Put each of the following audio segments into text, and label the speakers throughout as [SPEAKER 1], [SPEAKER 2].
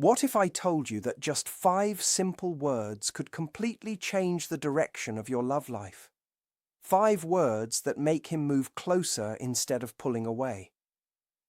[SPEAKER 1] What if I told you that just 5 simple words could completely change the direction of your love life? 5 words that make him move closer instead of pulling away.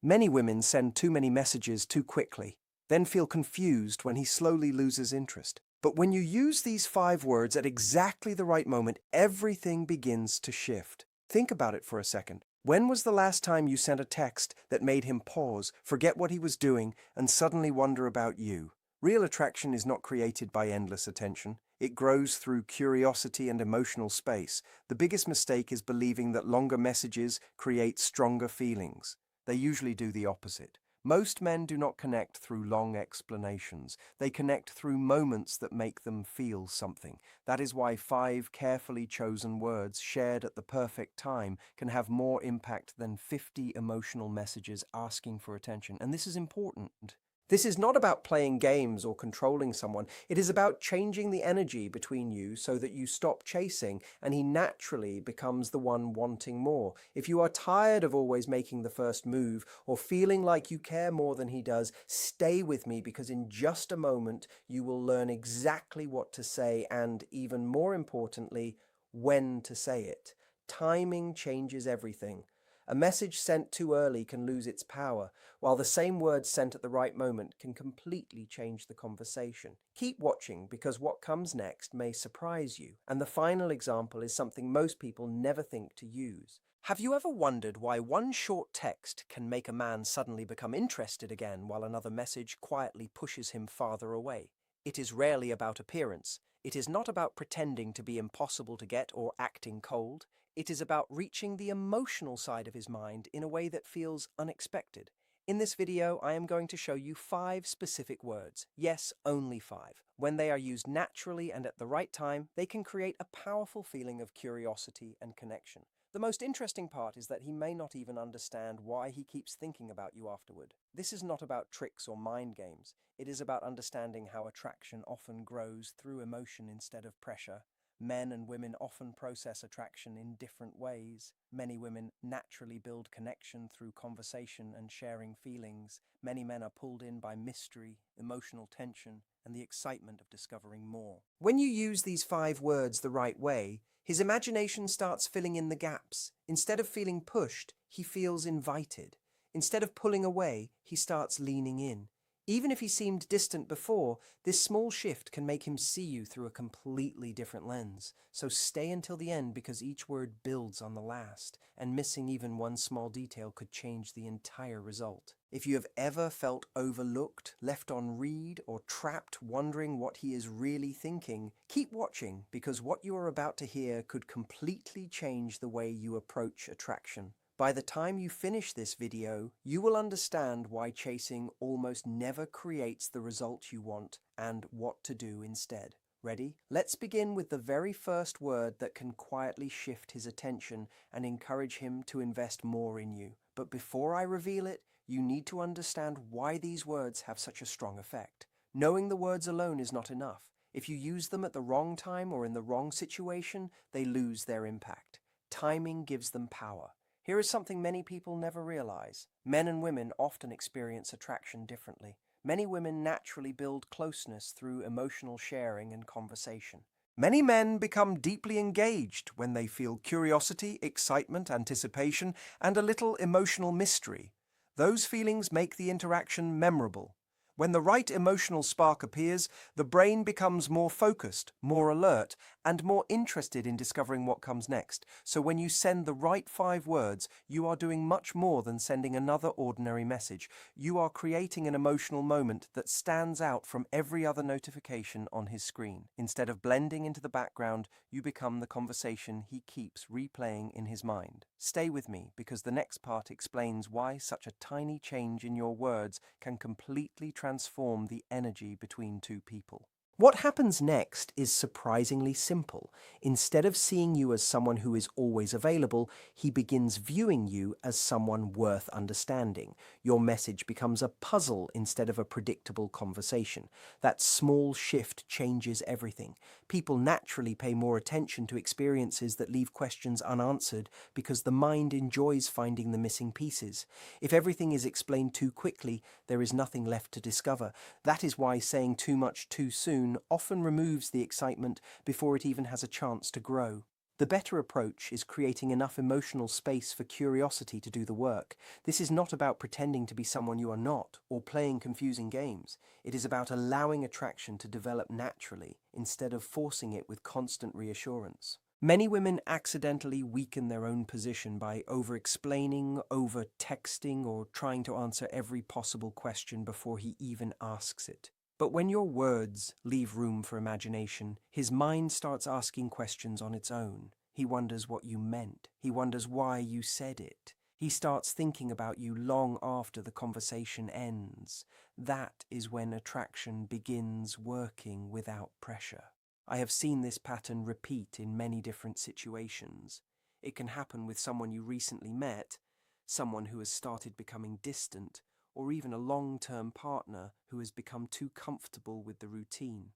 [SPEAKER 1] Many women send too many messages too quickly, then feel confused when he slowly loses interest. But when you use these 5 words at exactly the right moment, everything begins to shift. Think about it for a second. When was the last time you sent a text that made him pause, forget what he was doing, and suddenly wonder about you? Real attraction is not created by endless attention. It grows through curiosity and emotional space. The biggest mistake is believing that longer messages create stronger feelings. They usually do the opposite. Most men do not connect through long explanations. They connect through moments that make them feel something. That is why 5 carefully chosen words shared at the perfect time can have more impact than 50 emotional messages asking for attention. And this is important. This is not about playing games or controlling someone. It is about changing the energy between you so that you stop chasing and he naturally becomes the one wanting more. If you are tired of always making the first move or feeling like you care more than he does, stay with me because in just a moment you will learn exactly what to say and, even more importantly, when to say it. Timing changes everything. A message sent too early can lose its power, while the same words sent at the right moment can completely change the conversation. Keep watching because what comes next may surprise you, and the final example is something most people never think to use. Have you ever wondered why one short text can make a man suddenly become interested again while another message quietly pushes him farther away? It is rarely about appearance. It is not about pretending to be impossible to get or acting cold. It is about reaching the emotional side of his mind in a way that feels unexpected. In this video, I am going to show you 5 specific words. Yes, only 5. When they are used naturally and at the right time, they can create a powerful feeling of curiosity and connection. The most interesting part is that he may not even understand why he keeps thinking about you afterward. This is not about tricks or mind games. It is about understanding how attraction often grows through emotion instead of pressure. Men and women often process attraction in different ways. Many women naturally build connection through conversation and sharing feelings. Many men are pulled in by mystery, emotional tension, and the excitement of discovering more. When you use these 5 words the right way, his imagination starts filling in the gaps. Instead of feeling pushed, he feels invited. Instead of pulling away, he starts leaning in. Even if he seemed distant before, this small shift can make him see you through a completely different lens. So stay until the end because each word builds on the last, and missing even one small detail could change the entire result. If you have ever felt overlooked, left on read, or trapped wondering what he is really thinking, keep watching because what you are about to hear could completely change the way you approach attraction. By the time you finish this video, you will understand why chasing almost never creates the result you want and what to do instead. Ready? Let's begin with the very first word that can quietly shift his attention and encourage him to invest more in you. But before I reveal it, you need to understand why these words have such a strong effect. Knowing the words alone is not enough. If you use them at the wrong time or in the wrong situation, they lose their impact. Timing gives them power. Here is something many people never realize. Men and women often experience attraction differently. Many women naturally build closeness through emotional sharing and conversation. Many men become deeply engaged when they feel curiosity, excitement, anticipation, and a little emotional mystery. Those feelings make the interaction memorable. When the right emotional spark appears, the brain becomes more focused, more alert, and more interested in discovering what comes next. So when you send the right 5 words, you are doing much more than sending another ordinary message. You are creating an emotional moment that stands out from every other notification on his screen. Instead of blending into the background, you become the conversation he keeps replaying in his mind. Stay with me because the next part explains why such a tiny change in your words can completely transform the energy between two people. What happens next is surprisingly simple. Instead of seeing you as someone who is always available, he begins viewing you as someone worth understanding. Your message becomes a puzzle instead of a predictable conversation. That small shift changes everything. People naturally pay more attention to experiences that leave questions unanswered because the mind enjoys finding the missing pieces. If everything is explained too quickly, there is nothing left to discover. That is why saying too much too soon often removes the excitement before it even has a chance to grow. The better approach is creating enough emotional space for curiosity to do the work. This is not about pretending to be someone you are not or playing confusing games. It is about allowing attraction to develop naturally instead of forcing it with constant reassurance. Many women accidentally weaken their own position by over-explaining, over-texting, or trying to answer every possible question before he even asks it. But when your words leave room for imagination, his mind starts asking questions on its own. He wonders what you meant. He wonders why you said it. He starts thinking about you long after the conversation ends. That is when attraction begins working without pressure. I have seen this pattern repeat in many different situations. It can happen with someone you recently met, someone who has started becoming distant, or even a long-term partner who has become too comfortable with the routine.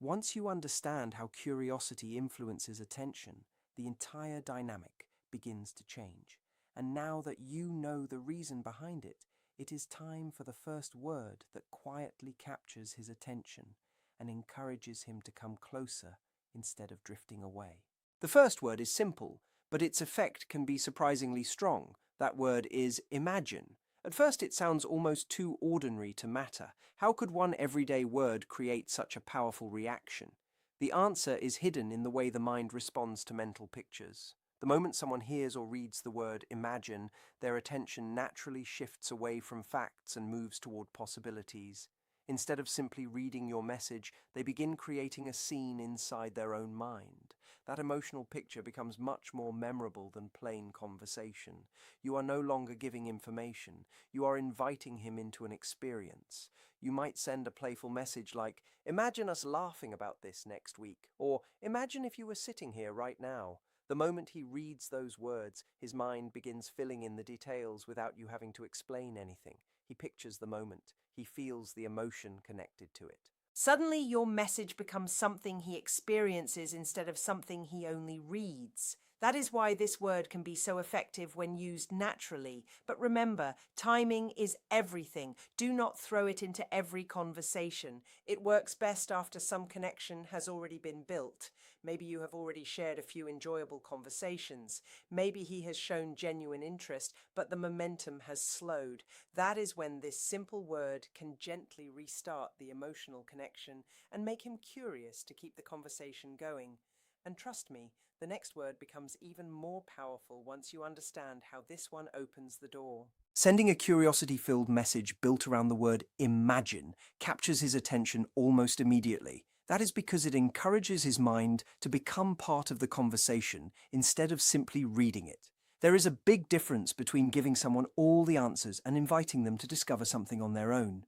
[SPEAKER 1] Once you understand how curiosity influences attention, the entire dynamic begins to change. And now that you know the reason behind it, it is time for the first word that quietly captures his attention and encourages him to come closer instead of drifting away. The first word is simple, but its effect can be surprisingly strong. That word is imagine. At first it sounds almost too ordinary to matter. How could one everyday word create such a powerful reaction? The answer is hidden in the way the mind responds to mental pictures. The moment someone hears or reads the word imagine, their attention naturally shifts away from facts and moves toward possibilities. Instead of simply reading your message, they begin creating a scene inside their own mind. That emotional picture becomes much more memorable than plain conversation. You are no longer giving information, you are inviting him into an experience. You might send a playful message like, "Imagine us laughing about this next week," or "Imagine if you were sitting here right now." The moment he reads those words, his mind begins filling in the details without you having to explain anything. He pictures the moment. He feels the emotion connected to it.
[SPEAKER 2] Suddenly, your message becomes something he experiences instead of something he only reads. That is why this word can be so effective when used naturally. But remember, timing is everything. Do not throw it into every conversation. It works best after some connection has already been built. Maybe you have already shared a few enjoyable conversations. Maybe he has shown genuine interest, but the momentum has slowed. That is when this simple word can gently restart the emotional connection and make him curious to keep the conversation going. And trust me, the next word becomes even more powerful once you understand how this one opens the door.
[SPEAKER 1] Sending a curiosity-filled message built around the word imagine captures his attention almost immediately. That is because it encourages his mind to become part of the conversation instead of simply reading it. There is a big difference between giving someone all the answers and inviting them to discover something on their own.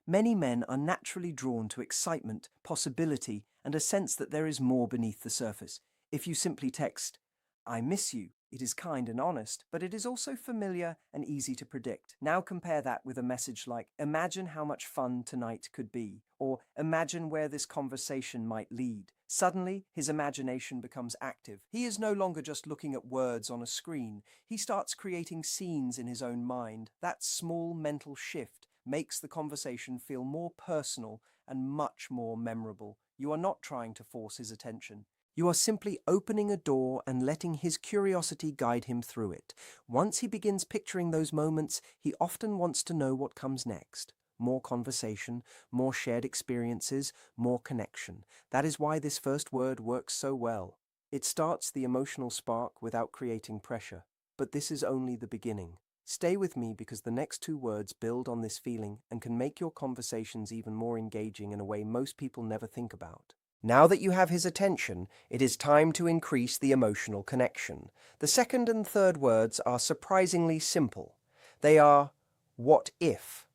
[SPEAKER 1] Many men are naturally drawn to excitement, possibility, and a sense that there is more beneath the surface. If you simply text, "I miss you," it is kind and honest, but it is also familiar and easy to predict. Now compare that with a message like, "Imagine how much fun tonight could be," or "Imagine where this conversation might lead." Suddenly, his imagination becomes active. He is no longer just looking at words on a screen. He starts creating scenes in his own mind. That small mental shift makes the conversation feel more personal and much more memorable. You are not trying to force his attention. You are simply opening a door and letting his curiosity guide him through it. Once he begins picturing those moments, he often wants to know what comes next. More conversation, more shared experiences, more connection. That is why this first word works so well. It starts the emotional spark without creating pressure. But this is only the beginning. Stay with me because the next two words build on this feeling and can make your conversations even more engaging in a way most people never think about. Now that you have his attention, it is time to increase the emotional connection. The second and third words are surprisingly simple. They are, "what if?"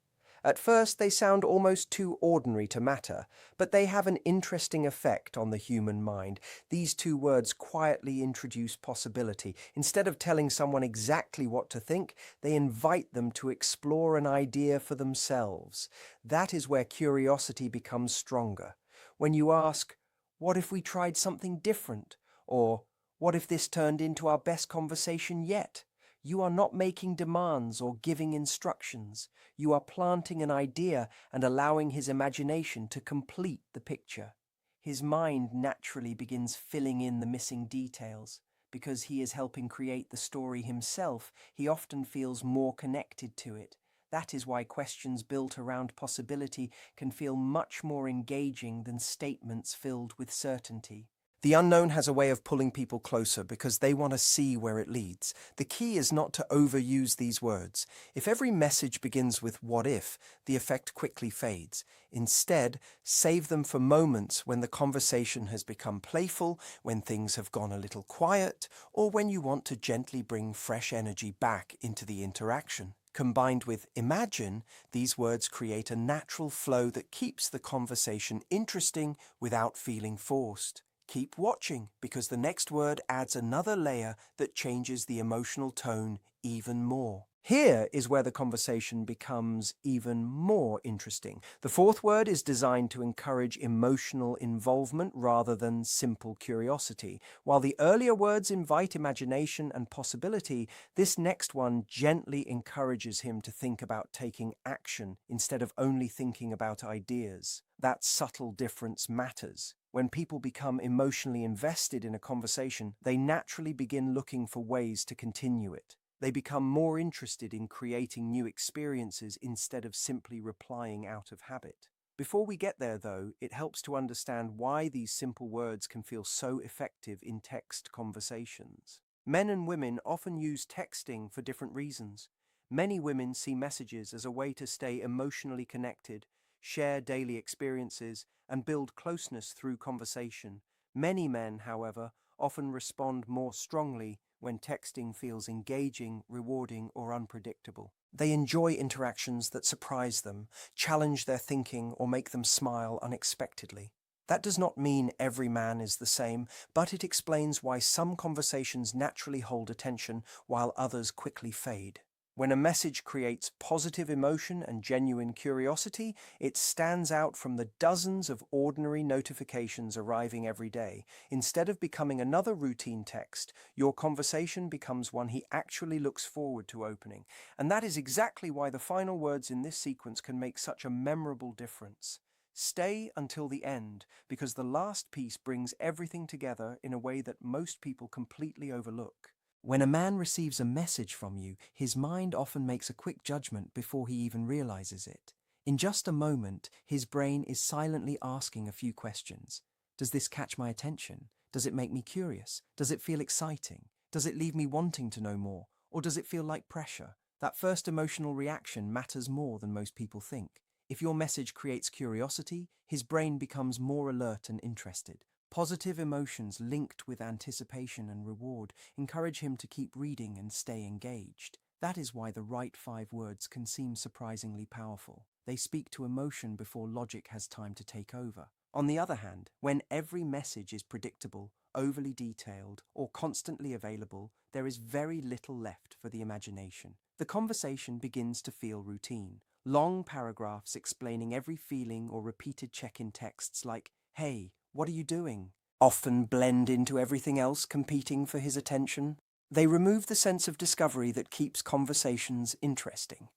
[SPEAKER 1] At first, they sound almost too ordinary to matter, but they have an interesting effect on the human mind. These two words quietly introduce possibility. Instead of telling someone exactly what to think, they invite them to explore an idea for themselves. That is where curiosity becomes stronger. When you ask, "What if we tried something different?" or "What if this turned into our best conversation yet?" You are not making demands or giving instructions. You are planting an idea and allowing his imagination to complete the picture. His mind naturally begins filling in the missing details. Because he is helping create the story himself, he often feels more connected to it. That is why questions built around possibility can feel much more engaging than statements filled with certainty. The unknown has a way of pulling people closer because they want to see where it leads. The key is not to overuse these words. If every message begins with "what if," the effect quickly fades. Instead, save them for moments when the conversation has become playful, when things have gone a little quiet, or when you want to gently bring fresh energy back into the interaction. Combined with imagine, these words create a natural flow that keeps the conversation interesting without feeling forced. Keep watching, because the next word adds another layer that changes the emotional tone even more. Here is where the conversation becomes even more interesting. The fourth word is designed to encourage emotional involvement rather than simple curiosity. While the earlier words invite imagination and possibility, this next one gently encourages him to think about taking action instead of only thinking about ideas. That subtle difference matters. When people become emotionally invested in a conversation, they naturally begin looking for ways to continue it. They become more interested in creating new experiences instead of simply replying out of habit. Before we get there, though, it helps to understand why these simple words can feel so effective in text conversations. Men and women often use texting for different reasons. Many women see messages as a way to stay emotionally connected, share daily experiences, and build closeness through conversation. Many men, however, often respond more strongly when texting feels engaging, rewarding, or unpredictable. They enjoy interactions that surprise them, challenge their thinking, or make them smile unexpectedly. That does not mean every man is the same, but it explains why some conversations naturally hold attention while others quickly fade. When a message creates positive emotion and genuine curiosity, it stands out from the dozens of ordinary notifications arriving every day. Instead of becoming another routine text, your conversation becomes one he actually looks forward to opening. And that is exactly why the final words in this sequence can make such a memorable difference. Stay until the end, because the last piece brings everything together in a way that most people completely overlook. When a man receives a message from you, his mind often makes a quick judgment before he even realizes it. In just a moment, his brain is silently asking a few questions. Does this catch my attention? Does it make me curious? Does it feel exciting? Does it leave me wanting to know more? Or does it feel like pressure? That first emotional reaction matters more than most people think. If your message creates curiosity, his brain becomes more alert and interested. Positive emotions linked with anticipation and reward encourage him to keep reading and stay engaged. That is why the right 5 words can seem surprisingly powerful. They speak to emotion before logic has time to take over. On the other hand, when every message is predictable, overly detailed, or constantly available, there is very little left for the imagination. The conversation begins to feel routine. Long paragraphs explaining every feeling or repeated check-in texts like, "Hey, what are you doing?" often blend into everything else competing for his attention. They remove the sense of discovery that keeps conversations interesting.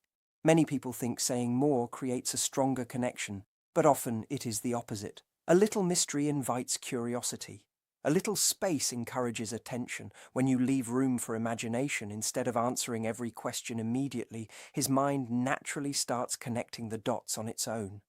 [SPEAKER 1] Many people think saying more creates a stronger connection, but often it is the opposite. A little mystery invites curiosity. A little space encourages attention. When you leave room for imagination instead of answering every question immediately, his mind naturally starts connecting the dots on its own.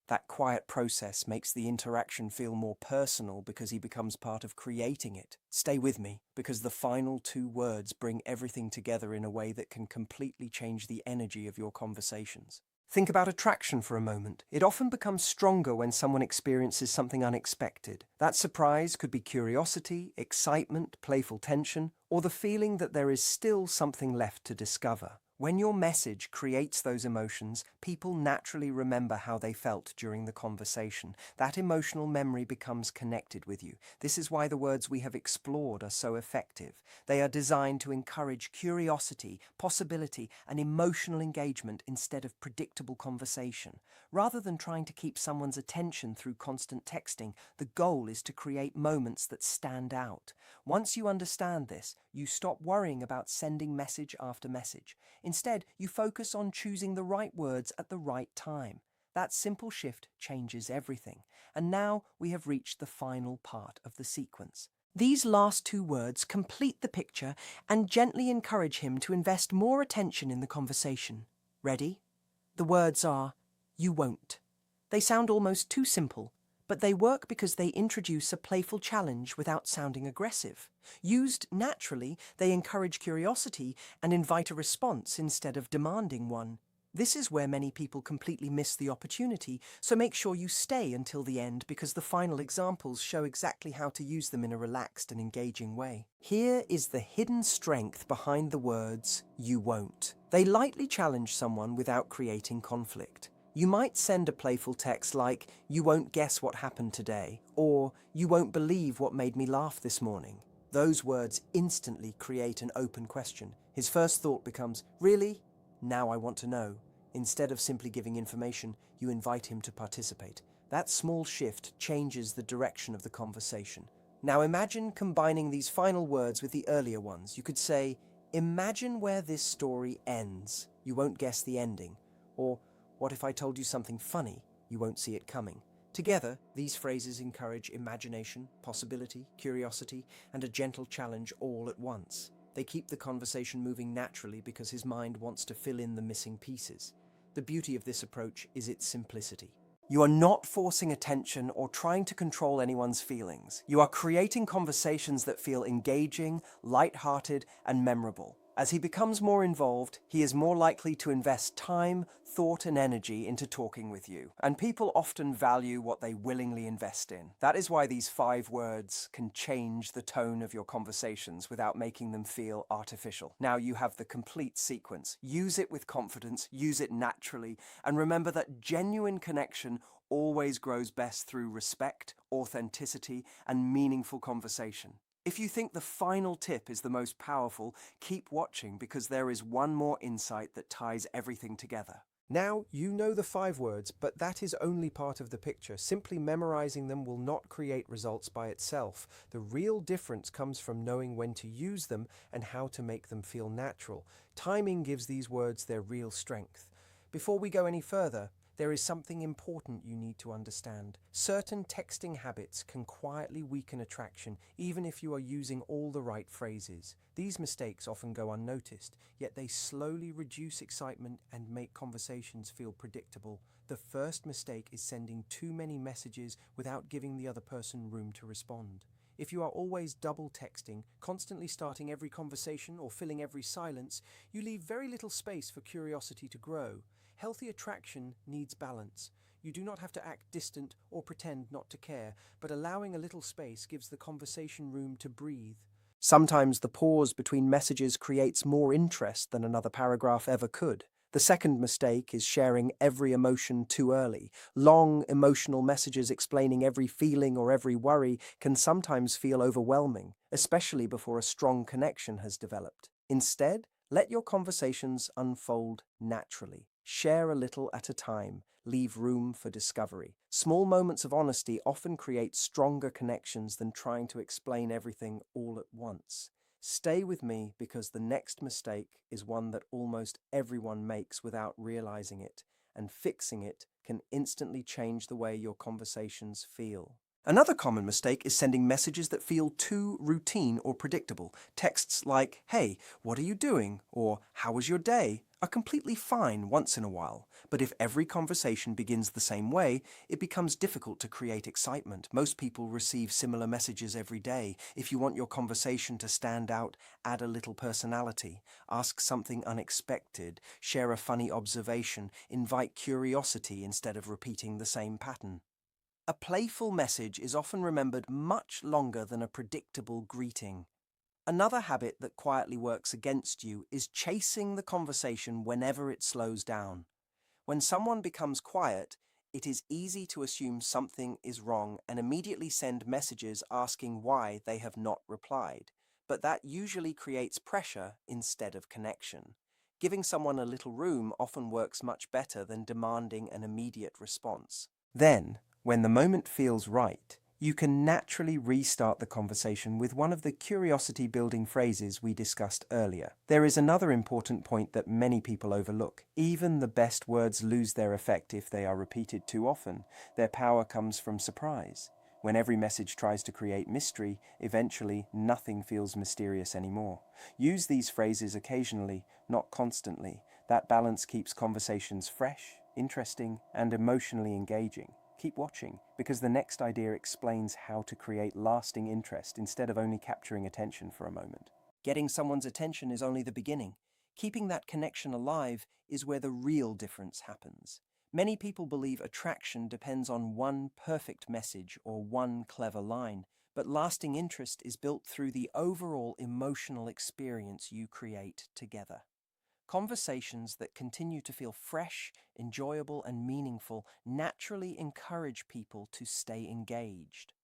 [SPEAKER 1] That quiet process makes the interaction feel more personal because he becomes part of creating it. Stay with me, because the final 2 words bring everything together in a way that can completely change the energy of your conversations. Think about attraction for a moment. It often becomes stronger when someone experiences something unexpected. That surprise could be curiosity, excitement, playful tension, or the feeling that there is still something left to discover. When your message creates those emotions, people naturally remember how they felt during the conversation. That emotional memory becomes connected with you. This is why the words we have explored are so effective. They are designed to encourage curiosity, possibility, and emotional engagement instead of predictable conversation. Rather than trying to keep someone's attention through constant texting, the goal is to create moments that stand out. Once you understand this, you stop worrying about sending message after message. Instead, you focus on choosing the right words at the right time. That simple shift changes everything. And now we have reached the final part of the sequence. These last two words complete the picture and gently encourage him to invest more attention in the conversation. Ready? The words are, "You won't." They sound almost too simple, but they work because they introduce a playful challenge without sounding aggressive. Used naturally, they encourage curiosity and invite a response instead of demanding one. This is where many people completely miss the opportunity, so make sure you stay until the end because the final examples show exactly how to use them in a relaxed and engaging way. Here is the hidden strength behind the words, "you won't." They lightly challenge someone without creating conflict. You might send a playful text like, "You won't guess what happened today," or "You won't believe what made me laugh this morning." Those words instantly create an open question. His first thought becomes, "Really? Now I want to know." Instead of simply giving information, you invite him to participate. That small shift changes the direction of the conversation. Now imagine combining these final words with the earlier ones. You could say, "Imagine where this story ends. You won't guess the ending." Or, "What if I told you something funny? You won't see it coming." Together, these phrases encourage imagination, possibility, curiosity, and a gentle challenge all at once. They keep the conversation moving naturally because his mind wants to fill in the missing pieces. The beauty of this approach is its simplicity. You are not forcing attention or trying to control anyone's feelings. You are creating conversations that feel engaging, light-hearted, and memorable. As he becomes more involved, he is more likely to invest time, thought, and energy into talking with you. And people often value what they willingly invest in. That is why these 5 words can change the tone of your conversations without making them feel artificial. Now you have the complete sequence. Use it with confidence, use it naturally, and remember that genuine connection always grows best through respect, authenticity, and meaningful conversation. If you think the final tip is the most powerful, keep watching because there is one more insight that ties everything together. Now, you know the 5 words, but that is only part of the picture. Simply memorizing them will not create results by itself. The real difference comes from knowing when to use them and how to make them feel natural. Timing gives these words their real strength. Before we go any further, there is something important you need to understand. Certain texting habits can quietly weaken attraction, even if you are using all the right phrases. These mistakes often go unnoticed, yet they slowly reduce excitement and make conversations feel predictable. The first mistake is sending too many messages without giving the other person room to respond. If you are always double texting, constantly starting every conversation or filling every silence, you leave very little space for curiosity to grow. Healthy attraction needs balance. You do not have to act distant or pretend not to care, but allowing a little space gives the conversation room to breathe. Sometimes the pause between messages creates more interest than another paragraph ever could. The second mistake is sharing every emotion too early. Long, emotional messages explaining every feeling or every worry can sometimes feel overwhelming, especially before a strong connection has developed. Instead, let your conversations unfold naturally. Share a little at a time. Leave room for discovery. Small moments of honesty often create stronger connections than trying to explain everything all at once. Stay with me because the next mistake is one that almost everyone makes without realizing it, and fixing it can instantly change the way your conversations feel. Another common mistake is sending messages that feel too routine or predictable. Texts like, "Hey, what are you doing?" or "How was your day?" are completely fine once in a while. But if every conversation begins the same way, it becomes difficult to create excitement. Most people receive similar messages every day. If you want your conversation to stand out, add a little personality. Ask something unexpected. Share a funny observation. Invite curiosity instead of repeating the same pattern. A playful message is often remembered much longer than a predictable greeting. Another habit that quietly works against you is chasing the conversation whenever it slows down. When someone becomes quiet, it is easy to assume something is wrong and immediately send messages asking why they have not replied. But that usually creates pressure instead of connection. Giving someone a little room often works much better than demanding an immediate response. Then, when the moment feels right, you can naturally restart the conversation with one of the curiosity-building phrases we discussed earlier. There is another important point that many people overlook. Even the best words lose their effect if they are repeated too often. Their power comes from surprise. When every message tries to create mystery, eventually nothing feels mysterious anymore. Use these phrases occasionally, not constantly. That balance keeps conversations fresh, interesting, and emotionally engaging. Keep watching, because the next idea explains how to create lasting interest instead of only capturing attention for a moment. Getting someone's attention is only the beginning. Keeping that connection alive is where the real difference happens. Many people believe attraction depends on one perfect message or one clever line, but lasting interest is built through the overall emotional experience you create together. Conversations that continue to feel fresh, enjoyable, and meaningful naturally encourage people to stay engaged.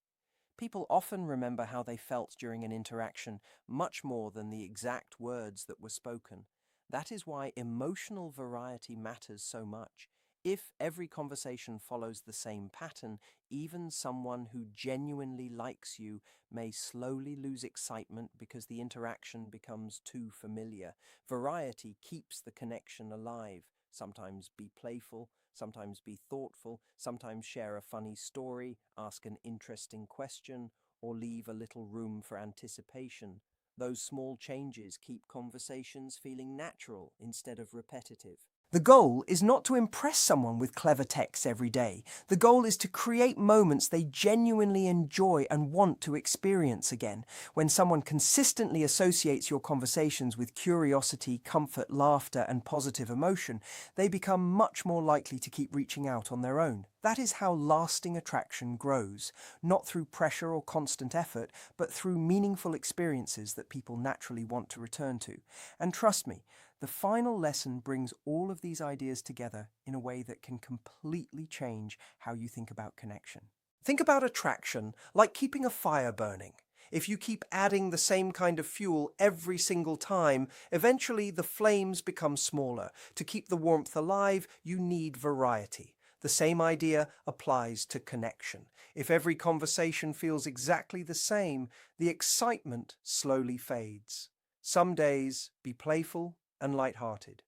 [SPEAKER 1] People often remember how they felt during an interaction much more than the exact words that were spoken. That is why emotional variety matters so much. If every conversation follows the same pattern, even someone who genuinely likes you may slowly lose excitement because the interaction becomes too familiar. Variety keeps the connection alive. Sometimes be playful, sometimes be thoughtful, sometimes share a funny story, ask an interesting question, or leave a little room for anticipation. Those small changes keep conversations feeling natural instead of repetitive. The goal is not to impress someone with clever texts every day. The goal is to create moments they genuinely enjoy and want to experience again. When someone consistently associates your conversations with curiosity, comfort, laughter, and positive emotion, they become much more likely to keep reaching out on their own. That is how lasting attraction grows, not through pressure or constant effort, but through meaningful experiences that people naturally want to return to. And trust me, the final lesson brings all of these ideas together in a way that can completely change how you think about connection. Think about attraction like keeping a fire burning. If you keep adding the same kind of fuel every single time, eventually the flames become smaller. To keep the warmth alive, you need variety. The same idea applies to connection. If every conversation feels exactly the same, the excitement slowly fades. Some days, be playful and light-hearted.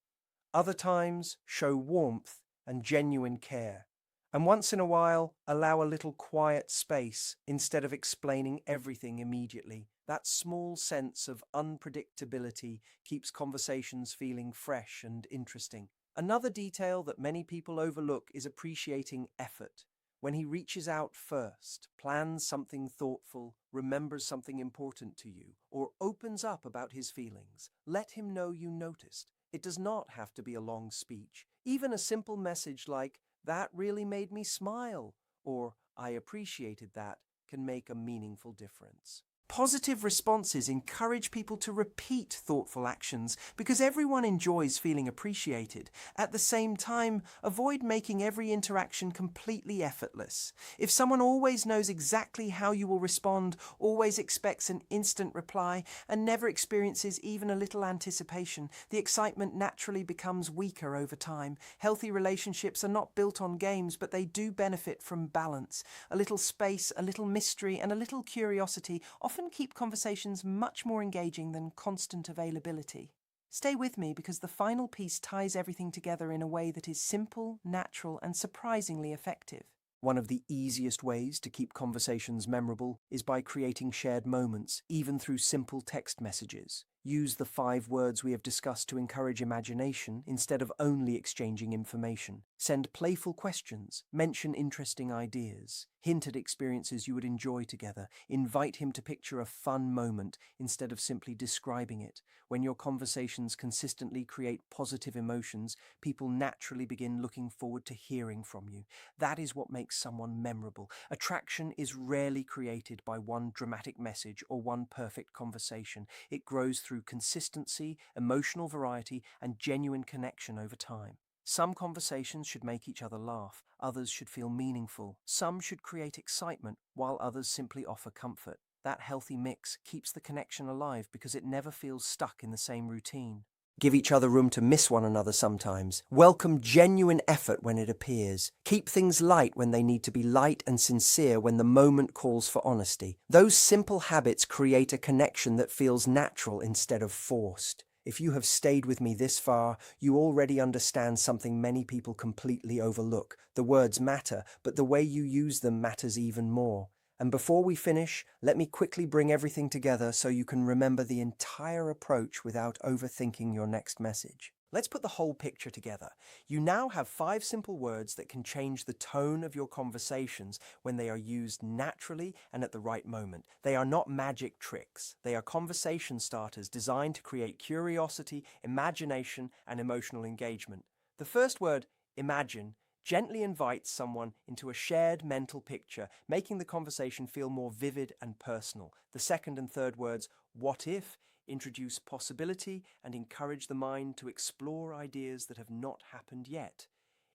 [SPEAKER 1] Other times, show warmth and genuine care. And once in a while, allow a little quiet space instead of explaining everything immediately. That small sense of unpredictability keeps conversations feeling fresh and interesting. Another detail that many people overlook is appreciating effort. When he reaches out first, plans something thoughtful, remembers something important to you, or opens up about his feelings, let him know you noticed. It does not have to be a long speech. Even a simple message like, "That really made me smile," or "I appreciated that," can make a meaningful difference. Positive responses encourage people to repeat thoughtful actions because everyone enjoys feeling appreciated. At the same time, avoid making every interaction completely effortless. If someone always knows exactly how you will respond, always expects an instant reply, and never experiences even a little anticipation, the excitement naturally becomes weaker over time. Healthy relationships are not built on games, but they do benefit from balance. A little space, a little mystery, and a little curiosity often keep conversations much more engaging than constant availability. Stay with me because the final piece ties everything together in a way that is simple, natural, and surprisingly effective. One of the easiest ways to keep conversations memorable is by creating shared moments, even through simple text messages. Use the 5 words we have discussed to encourage imagination instead of only exchanging information. Send playful questions, mention interesting ideas, Hint at experiences you would enjoy together. Invite him to picture a fun moment instead of simply describing it. When your conversations consistently create positive emotions, people naturally begin looking forward to hearing from you. That is what makes someone memorable. Attraction is rarely created by one dramatic message or one perfect conversation. It grows through consistency, emotional variety, and genuine connection over time. Some conversations should make each other laugh, others should feel meaningful, some should create excitement, while others simply offer comfort. That healthy mix keeps the connection alive because it never feels stuck in the same routine. Give each other room to miss one another sometimes. Welcome genuine effort when it appears. Keep things light when they need to be light and sincere when the moment calls for honesty. Those simple habits create a connection that feels natural instead of forced. If you have stayed with me this far, you already understand something many people completely overlook. The words matter, but the way you use them matters even more. And before we finish, let me quickly bring everything together so you can remember the entire approach without overthinking your next message. Let's put the whole picture together. You now have 5 simple words that can change the tone of your conversations when they are used naturally and at the right moment. They are not magic tricks. They are conversation starters designed to create curiosity, imagination, and emotional engagement. The first word, imagine, gently invites someone into a shared mental picture, making the conversation feel more vivid and personal. The second and third words, what if, introduce possibility and encourage the mind to explore ideas that have not happened yet.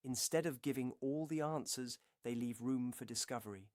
[SPEAKER 1] Instead of giving all the answers, they leave room for discovery.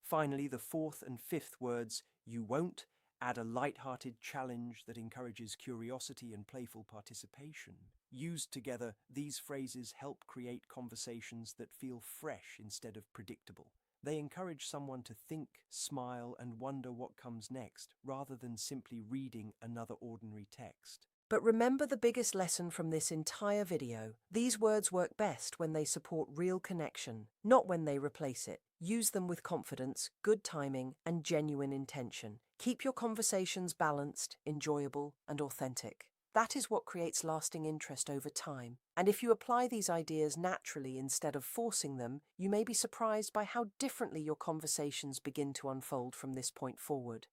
[SPEAKER 1] Finally, the fourth and fifth words, you won't, add a light-hearted challenge that encourages curiosity and playful participation. Used together, these phrases help create conversations that feel fresh instead of predictable. They encourage someone to think, smile, and wonder what comes next, rather than simply reading another ordinary text.
[SPEAKER 2] But remember the biggest lesson from this entire video. These words work best when they support real connection, not when they replace it. Use them with confidence, good timing, and genuine intention. Keep your conversations balanced, enjoyable, and authentic. That is what creates lasting interest over time. And if you apply these ideas naturally instead of forcing them, you may be surprised by how differently your conversations begin to unfold from this point forward.